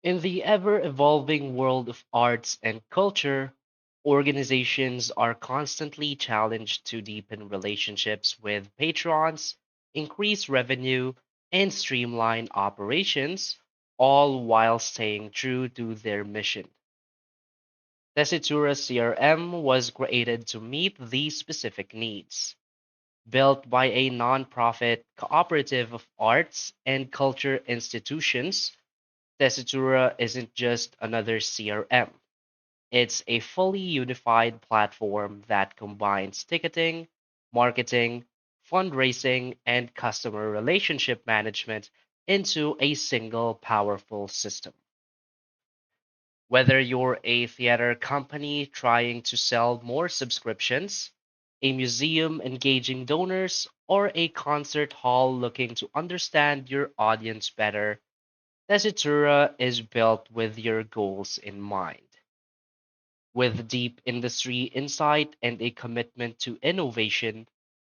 In the ever evolving world of arts and culture, organizations are constantly challenged to deepen relationships with patrons, increase revenue, and streamline operations, all while staying true to their mission. Tessitura CRM was created to meet these specific needs. Built by a nonprofit cooperative of arts and culture institutions, Tessitura isn't just another CRM. It's a fully unified platform that combines ticketing, marketing, fundraising, and customer relationship management into a single powerful system. Whether you're a theater company trying to sell more subscriptions, a museum engaging donors, or a concert hall looking to understand your audience better, Tessitura is built with your goals in mind. With deep industry insight and a commitment to innovation,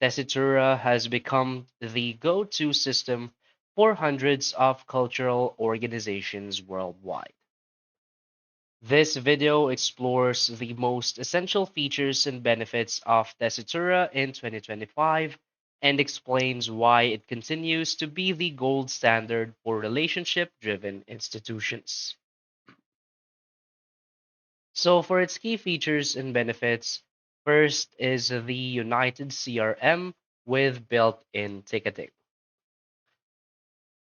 Tessitura has become the go to system for hundreds of cultural organizations worldwide. This video explores the most essential features and benefits of Tessitura in 2025 and explains why it continues to be the gold standard for relationship driven institutions. So, for its key features and benefits, first is the United CRM with built in ticketing.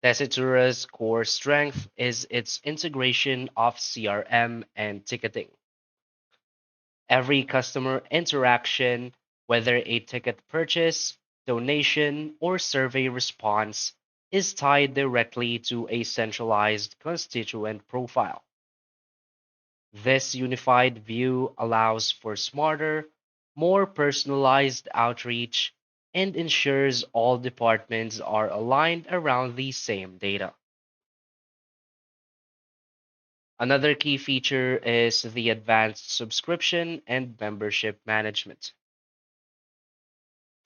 Tessitura's core strength is its integration of CRM and ticketing. Every customer interaction, whether a ticket purchase, donation, or survey response, is tied directly to a centralized constituent profile. This unified view allows for smarter, more personalized outreach and ensures all departments are aligned around the same data. Another key feature is the advanced subscription and membership management.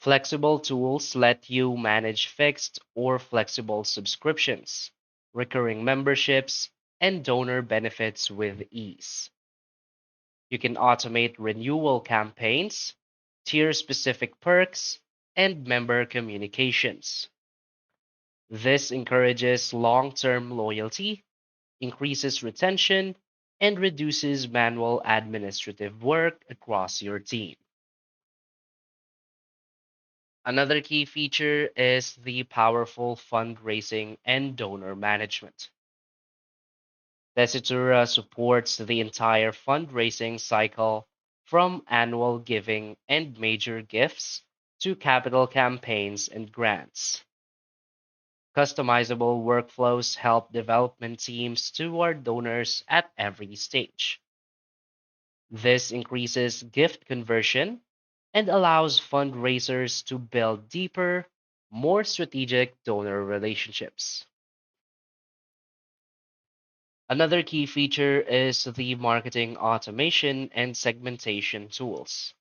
Flexible tools let you manage fixed or flexible subscriptions, recurring memberships, and donor benefits with ease. You can automate renewal campaigns, tier specific perks, and member communications. This encourages long term loyalty, increases retention, and reduces manual administrative work across your team. Another key feature is the powerful fundraising and donor management. Tessitura supports the entire fundraising cycle from annual giving and major gifts to capital campaigns and grants. Customizable workflows help development teams steward donors at every stage. This increases gift conversion and allows fundraisers to build deeper, more strategic donor relationships. Another key feature is the marketing automation and segmentation tools.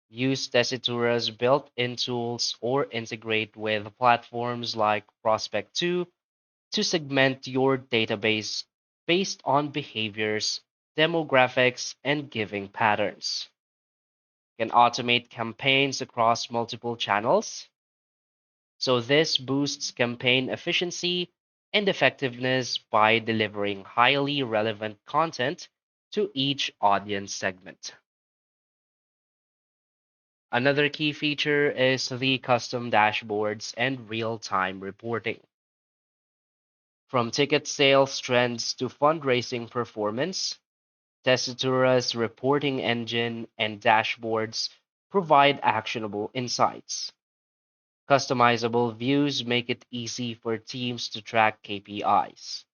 Use Tessitura's built-in tools or integrate with platforms like Prospect2 to segment your database based on behaviors, demographics, and giving patterns. You can automate campaigns across multiple channels, so this boosts campaign efficiency and effectiveness by delivering highly relevant content to each audience segment. Another key feature is the custom dashboards and real time reporting. From ticket sales trends to fundraising performance, Tessitura's reporting engine and dashboards provide actionable insights. Customizable views make it easy for teams to track KPIs.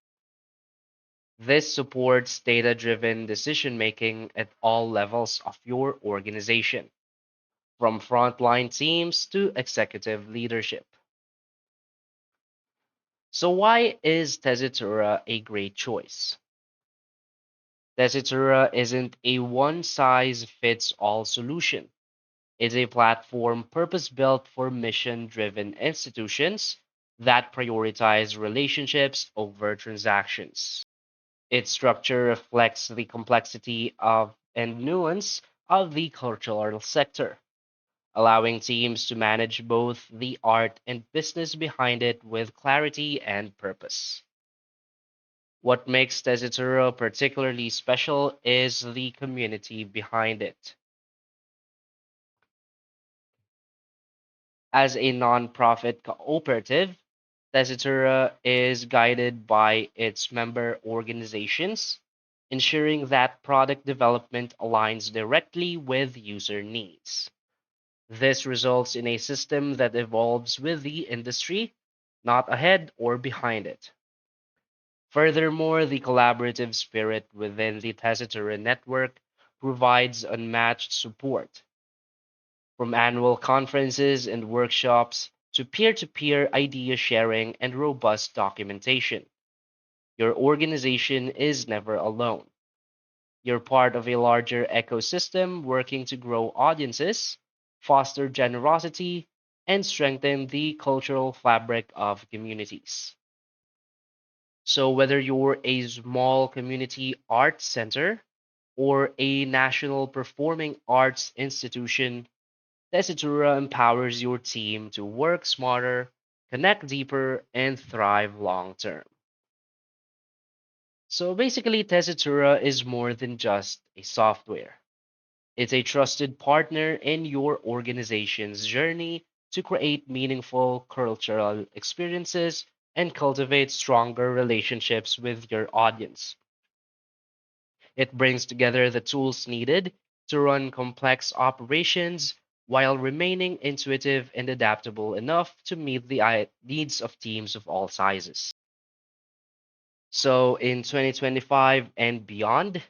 This supports data driven decision making at all levels of your organization, from frontline teams to executive leadership. So, why is Tessitura a great choice? Tessitura isn't a one size fits all solution. It's a platform purpose built for mission driven institutions that prioritize relationships over transactions. Its structure reflects the complexity of and nuance of the cultural sector, allowing teams to manage both the art and business behind it with clarity and purpose. What makes Tessitura particularly special is the community behind it. As a nonprofit cooperative, Tessitura is guided by its member organizations, ensuring that product development aligns directly with user needs. This results in a system that evolves with the industry, not ahead or behind it. Furthermore, the collaborative spirit within the Tessitura network provides unmatched support, from annual conferences and workshops to peer to peer idea sharing and robust documentation. Your organization is never alone. You're part of a larger ecosystem working to grow audiences, foster generosity, and strengthen the cultural fabric of communities. So, whether you're a small community arts center or a national performing arts institution, Tessitura empowers your team to work smarter, connect deeper, and thrive long term. So basically, Tessitura is more than just a software. It's a trusted partner in your organization's journey to create meaningful cultural experiences and cultivate stronger relationships with your audience. It brings together the tools needed to run complex operations while remaining intuitive and adaptable enough to meet the needs of teams of all sizes. So, in 2025 and beyond,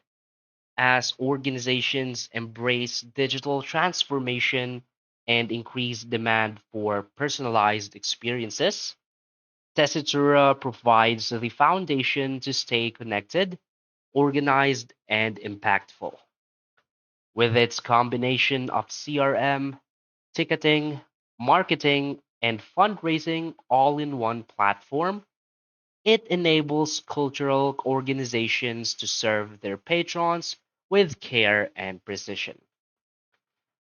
as organizations embrace digital transformation and increased demand for personalized experiences, Tessitura provides the foundation to stay connected, organized, and impactful. With its combination of CRM, ticketing, marketing, and fundraising all in one platform, it enables cultural organizations to serve their patrons with care and precision.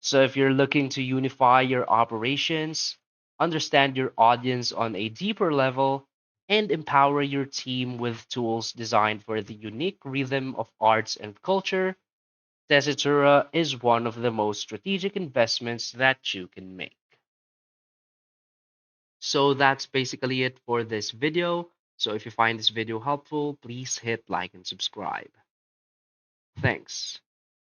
So, if you're looking to unify your operations, understand your audience on a deeper level, and empower your team with tools designed for the unique rhythm of arts and culture, Tessitura is one of the most strategic investments that you can make. So that's basically it for this video. So if you find this video helpful, please hit like and subscribe. Thanks.